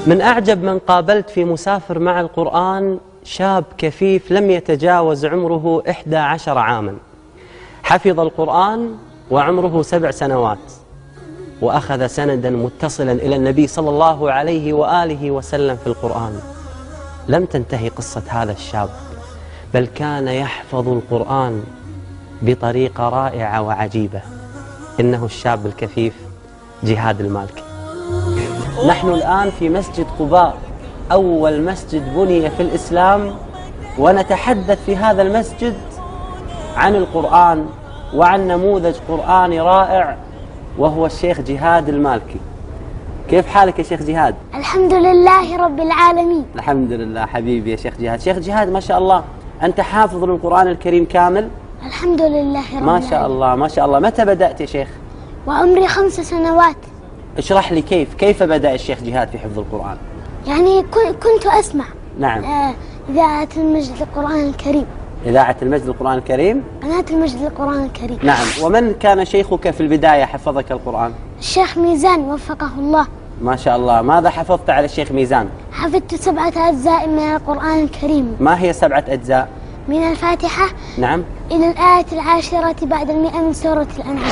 من أعجب من قابلت في مسافر مع القرآن شاب كفيف لم يتجاوز عمره 11 عاما، حفظ القرآن وعمره 7 سنوات، وأخذ سندا متصلا إلى النبي صلى الله عليه وآله وسلم في القرآن. لم تنتهي قصة هذا الشاب، بل كان يحفظ القرآن بطريقة رائعة وعجيبة. إنه الشاب الكفيف جهاد المالكي. نحن الآن في مسجد قباء، أول مسجد بني في الإسلام، ونتحدث في هذا المسجد عن القرآن وعن نموذج قرآني رائع وهو الشيخ جهاد المالكي. كيف حالك يا شيخ جهاد؟ الحمد لله رب العالمين. الحمد لله حبيبي يا شيخ جهاد. شيخ جهاد ما شاء الله أنت حافظ للقرآن الكريم كامل؟ الحمد لله رب العالمين. ما شاء الله ما شاء الله. متى بدأت يا شيخ؟ وعمري 5 سنوات. اشرح لي كيف بدأ الشيخ جهاد في حفظ القرآن؟ يعني كنت أسمع نعم إذاعة المجد للقرآن الكريم. إذاعة المجد للقرآن الكريم؟ قناة المجد للقرآن الكريم. نعم. ومن كان شيخك في البداية حفظك القرآن؟ الشيخ ميزان وفقه الله. ما شاء الله. ماذا حفظت على الشيخ ميزان؟ حفظت 7 أجزاء من القرآن الكريم. ما هي 7 أجزاء؟ من الفاتحة نعم إلى الآية 10 بعد 100 من سورة الأنعام.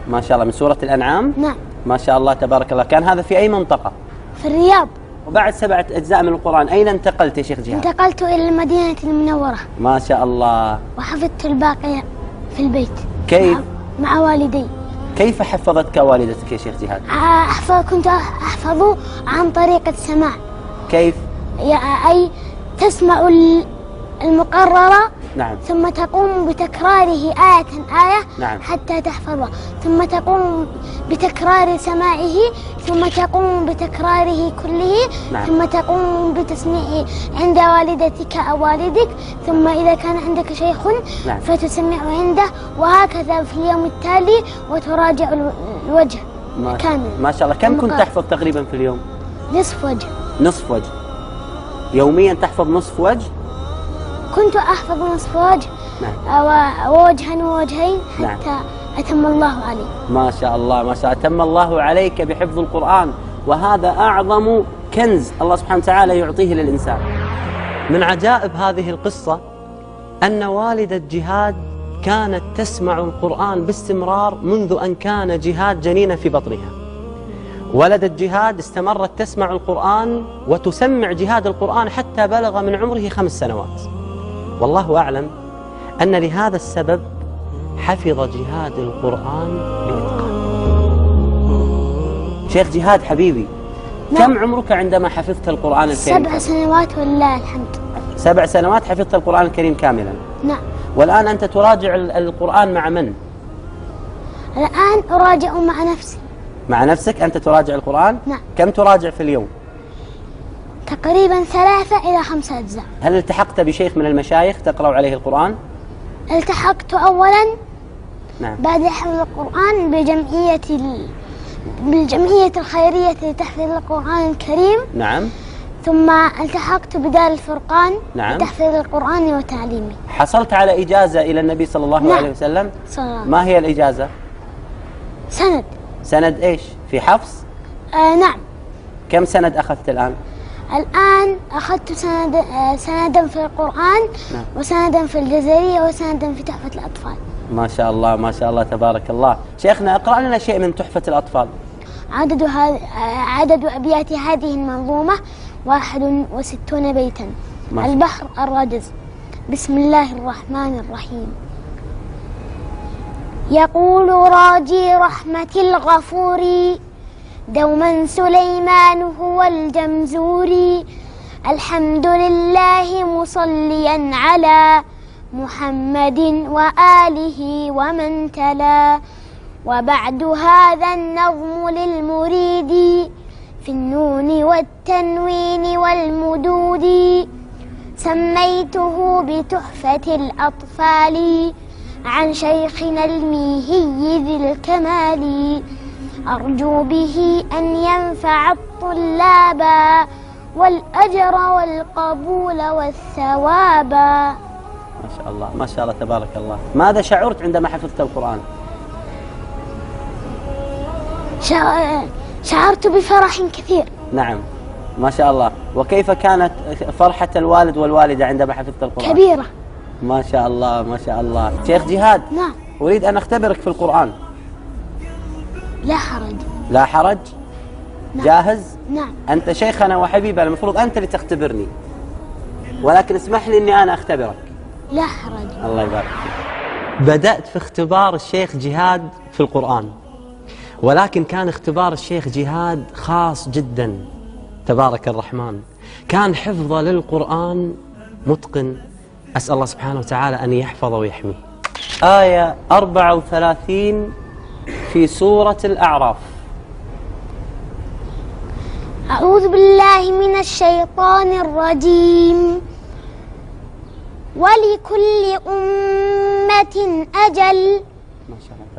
ما شاء الله. من سورة الأنعام؟ نعم. ما شاء الله تبارك الله. كان هذا في أي منطقة؟ في الرياض. وبعد 7 أجزاء من القرآن أين انتقلت يا شيخ جهاد؟ انتقلت إلى المدينة المنورة. ما شاء الله. وحفظت الباقي في البيت. كيف؟ مع والدي. كيف حفظتك والدتك يا شيخ جهاد؟ كنت أحفظه عن طريق السماع. كيف؟ أي تسمع المقررة، نعم، ثم تقوم بتكراره آية نعم، حتى تحفظه، ثم تقوم بتكرار سماعه، ثم تقوم بتكراره كله، نعم، ثم تقوم بتسميعه عند والدتك أو والدك، ثم إذا كان عندك شيخ نعم، فتسمعه عنده، وهكذا في اليوم التالي، وتراجع الوجه كامل. ما شاء الله. كم كنت تحفظ تقريبا في اليوم؟ نصف وجه. نصف وجه يوميا تحفظ نصف وجه؟ كنت أحفظ نصف وجه، نعم، ووجها ووجهين حتى نعم. أتم الله علي. ما شاء الله ما شاء الله. أتم الله عليك بحفظ القرآن، وهذا أعظم كنز الله سبحانه وتعالى يعطيه للإنسان. من عجائب هذه القصة أن والدة جهاد كانت تسمع القرآن باستمرار منذ أن كان جهاد جنينا في بطنها. ولدة جهاد استمرت تسمع القرآن وتسمع جهاد القرآن حتى بلغ من عمره 5 سنوات. والله أعلم أن لهذا السبب حفظ جهاد القرآن بإتقان. شيخ جهاد حبيبي، نعم. كم عمرك عندما حفظت القرآن الكريم؟ 7 سنوات ولله الحمد. 7 سنوات حفظت القرآن الكريم كاملا؟ نعم. والآن أنت تراجع القرآن مع من؟ الآن أراجع مع نفسي. مع نفسك أنت تراجع القرآن؟ نعم. كم تراجع في اليوم؟ تقريبا 3 إلى 5 أجزاء. هل التحقت بشيخ من المشايخ تقرأ عليه القرآن؟ التحقت أولا، نعم، بعد حفظ القرآن بالجمعية الخيرية لتحفيظ القرآن الكريم. نعم. ثم التحقت بدار الفرقان، نعم، لتحفيظ القرآن وتعليمه. حصلت على إجازة إلى النبي صلى الله نعم. عليه وسلم؟ صلى الله. ما هي الإجازة؟ سند. سند إيش؟ في حفظ؟ نعم. كم سند أخذت الآن؟ الآن أخذت سندا في القرآن، نعم، وسندا في الجزرية، وسندا في تحفة الأطفال. ما شاء الله ما شاء الله تبارك الله. شيخنا اقرأ لنا شيء من تحفة الأطفال. عدد أبيات هذه المنظومة 61 بيتا. البحر الرجز. بسم الله الرحمن الرحيم. يقول راجي رحمة الغفور دوما سليمان هو الجمزوري، الحمد لله مصليا على محمد وآله ومن تلا. وبعد هذا النظم للمريد في النون والتنوين والمدود، سميته بتحفة الأطفال عن شيخنا الميهي ذي الكمال، أرجو به أن ينفع الطلاب والأجر والقبول والثواب. ما شاء الله ما شاء الله تبارك الله. ماذا شعرت عندما حفظت القرآن؟ شعرت بفرح كثير. نعم. ما شاء الله. وكيف كانت فرحة الوالد والوالدة عندما حفظت القرآن؟ كبيرة. ما شاء الله ما شاء الله. شيخ جهاد، نعم. أريد أن أختبرك في القرآن. لا حرج. لا حرج؟ نعم. جاهز؟ نعم. أنت شيخنا وحبيبنا، المفروض أنت اللي تختبرني، ولكن اسمح لي أني أنا أختبرك. لا حرج. الله يبارك فيك. بدأت في اختبار الشيخ جهاد في القرآن، ولكن كان اختبار الشيخ جهاد خاص جدا تبارك الرحمن. كان حفظه للقرآن متقن. أسأل الله سبحانه وتعالى أن يحفظه ويحميه. آية 34 في سورة الأعراف. أعوذ بالله من الشيطان الرجيم. ولكل أمة أجل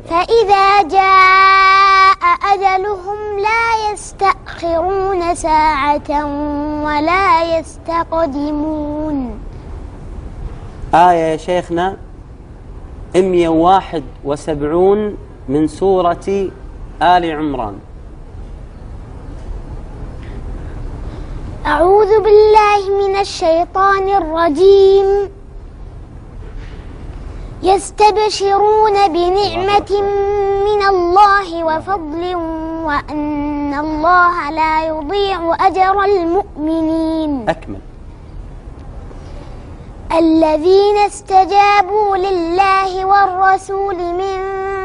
فإذا جاء أجلهم لا يستأخرون ساعة ولا يستقدمون. آية يا شيخنا 171 من سورة آل عمران. أعوذ بالله من الشيطان الرجيم. يستبشرون بنعمة من الله وفضل وأن الله لا يضيع أجر المؤمنين. أكمل. الذين استجابوا لله والرسول من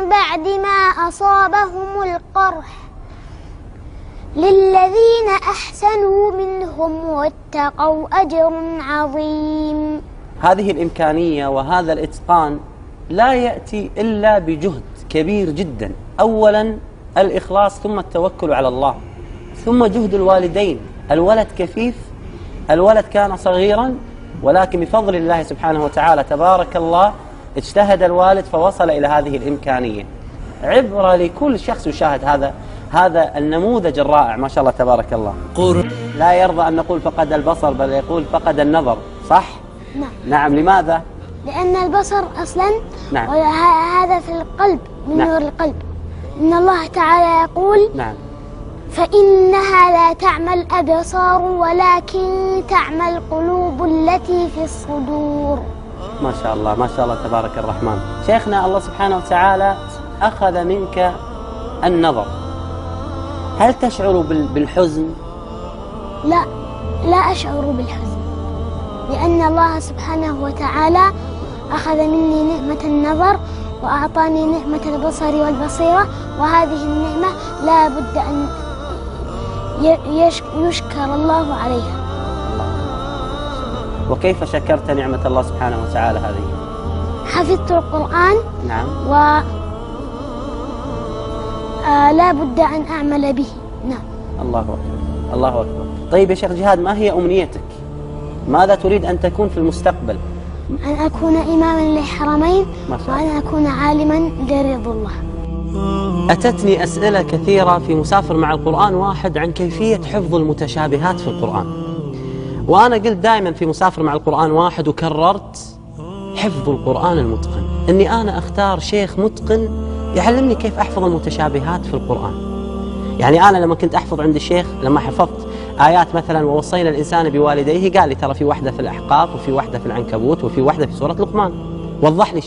بعد ما أصابهم القرح للذين أحسنوا منهم واتقوا أجر عظيم. هذه الإمكانية وهذا الإتقان لا يأتي إلا بجهد كبير جدا. أولا الإخلاص، ثم التوكل على الله، ثم جهد الوالدين. الولد كفيف، الولد كان صغيرا، ولكن بفضل الله سبحانه وتعالى تبارك الله اجتهد الوالد فوصل إلى هذه الإمكانية. عبرة لكل شخص يشاهد هذا النموذج الرائع ما شاء الله تبارك الله. لا يرضى أن نقول فقد البصر، بل يقول فقد النظر. صح؟ نعم. نعم. لماذا؟ لأن البصر أصلا نعم. هذا في القلب من نعم. نور القلب. إن الله تعالى يقول نعم. فإنها لا تعمى الأبصار ولكن تعمى القلوب التي في الصدور. ما شاء الله ما شاء الله تبارك الرحمن. شيخنا الله سبحانه وتعالى أخذ منك النظر، هل تشعر بالحزن؟ لا أشعر بالحزن، لأن الله سبحانه وتعالى أخذ مني نعمة النظر وأعطاني نعمة البصر والبصيرة، وهذه النعمة لا بد أن يشكر الله عليها. وكيف شكرت نعمة الله سبحانه وتعالى هذه؟ حفظت القرآن. نعم. لا بد أن أعمل به. نعم. الله أكبر الله أكبر. طيب يا شيخ جهاد، ما هي أمنيتك؟ ماذا تريد أن تكون في المستقبل؟ أن أكون إماما للحرمين وأن أكون عالما لرضا الله. أتتني أسئلة كثيرة في مسافر مع القرآن واحد عن كيفية حفظ المتشابهات في القرآن، وأنا قلت دائما في مسافر مع القرآن واحد وكررت حفظ القرآن المتقن، أني أنا أختار شيخ متقن يعلمني كيف أحفظ المتشابهات في القرآن. يعني أنا لما كنت أحفظ عند الشيخ، لما حفظت آيات مثلا ووصينا الإنسان بوالديه، قال لي ترى في واحدة في الأحقاف وفي واحدة في العنكبوت وفي واحدة في سورة لقمان. وضح لي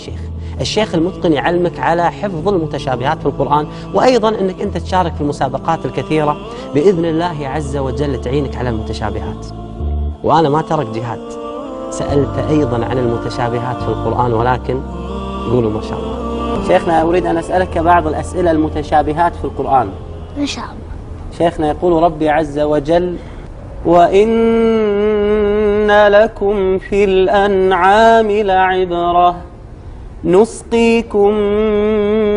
الشيخ المتقن يعلمك على حفظ المتشابهات في القرآن، وأيضا أنك أنت تشارك في المسابقات الكثيرة بإذن الله عز وجل تعينك على المتشابهات. وأنا ما ترك جهاد، سألت أيضا عن المتشابهات في القرآن، ولكن قولوا ما شاء الله. شيخنا أريد أن أسألك بعض الأسئلة المتشابهات في القرآن إن شاء الله. شيخنا يقول ربي عز وجل: وإن لكم في الأنعام لعبرة نسقيكم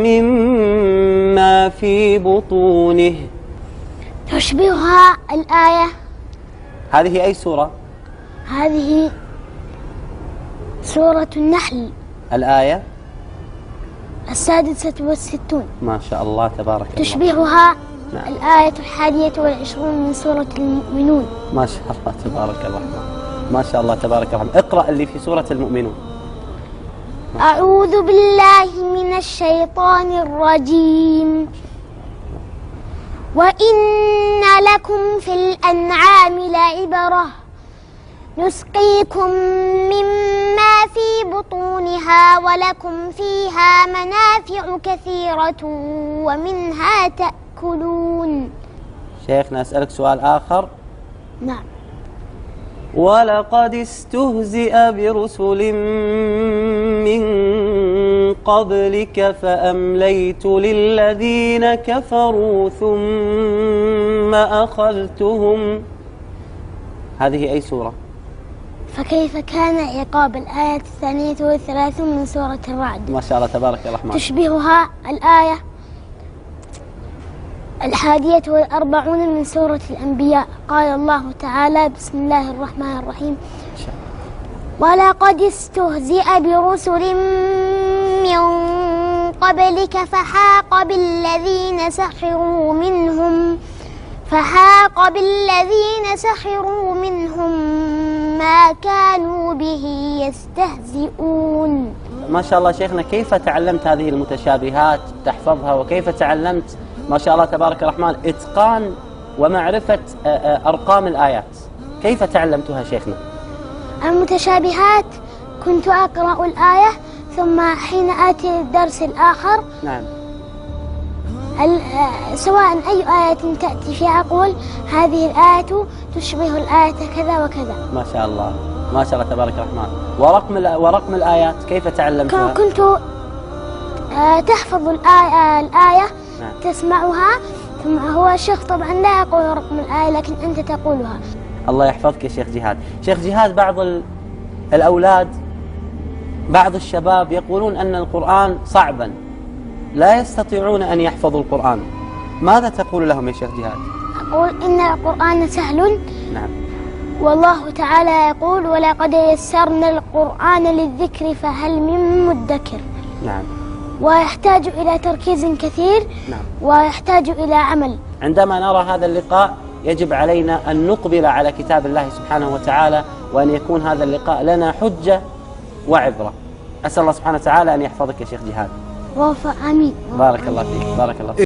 مما في بطونه. تشبهها الآية. هذه أي سورة؟ هذه سورة النحل، الآية 66. ما شاء الله تبارك الله. تشبهها نعم. الآية 21 من سورة المؤمنون. ما شاء الله تبارك الرحمن، ما شاء الله تبارك الرحمن. اقرأ اللي في سورة المؤمنون. أعوذ بالله من الشيطان الرجيم. وإن لكم في الأنعام لعبرة نسقيكم مما في بطونها ولكم فيها منافع كثيرة ومنها تأكلون. شيخنا أسألك سؤال آخر. نعم. ولقد استهزئ برسل من قبلك فأمليت للذين كفروا ثم أخذتهم. هذه أي سورة؟ فكيف كان عقاب؟ الآية 32 من سورة الرعد. ما شاء الله تبارك الرحمن. تشبهها الآية 41 من سورة الأنبياء. قال الله تعالى: بسم الله الرحمن الرحيم: ولقد استهزئ برسل من قبلك فحاق بالذين سخروا منهم ما كانوا به يستهزئون. ما شاء الله شيخنا، كيف تعلمت هذه المتشابهات تحفظها، وكيف تعلمت ما شاء الله تبارك الرحمن إتقان ومعرفة أرقام الآيات؟ كيف تعلمتها شيخنا؟ المتشابهات كنت أقرأ الآية ثم حين آتي الدرس الآخر نعم سواء أي آية تأتي فيها أقول هذه الآية تشبه الآية كذا وكذا. ما شاء الله ما شاء الله تبارك الرحمن. ورقم الآيات كيف تعلمتها؟ كنت تحفظ الآية نعم. تسمعها ثم هو الشيخ طبعا لا يقول رقم الآية لكن أنت تقولها. الله يحفظك يا شيخ جهاد. شيخ جهاد، بعض الأولاد بعض الشباب يقولون أن القرآن صعبا، لا يستطيعون أن يحفظوا القرآن، ماذا تقول لهم يا شيخ جهاد؟ أقول إن القرآن سهل. نعم. والله تعالى يقول: ولقد يسرنا القرآن للذكر فهل من مدكر. نعم. ويحتاج إلى تركيز كثير. نعم. ويحتاج إلى عمل. عندما نرى هذا اللقاء يجب علينا أن نقبل على كتاب الله سبحانه وتعالى، وأن يكون هذا اللقاء لنا حجة وعبرة. أسأل الله سبحانه وتعالى أن يحفظك يا شيخ جهاد. آمين. بارك الله فيك. بارك الله فيك.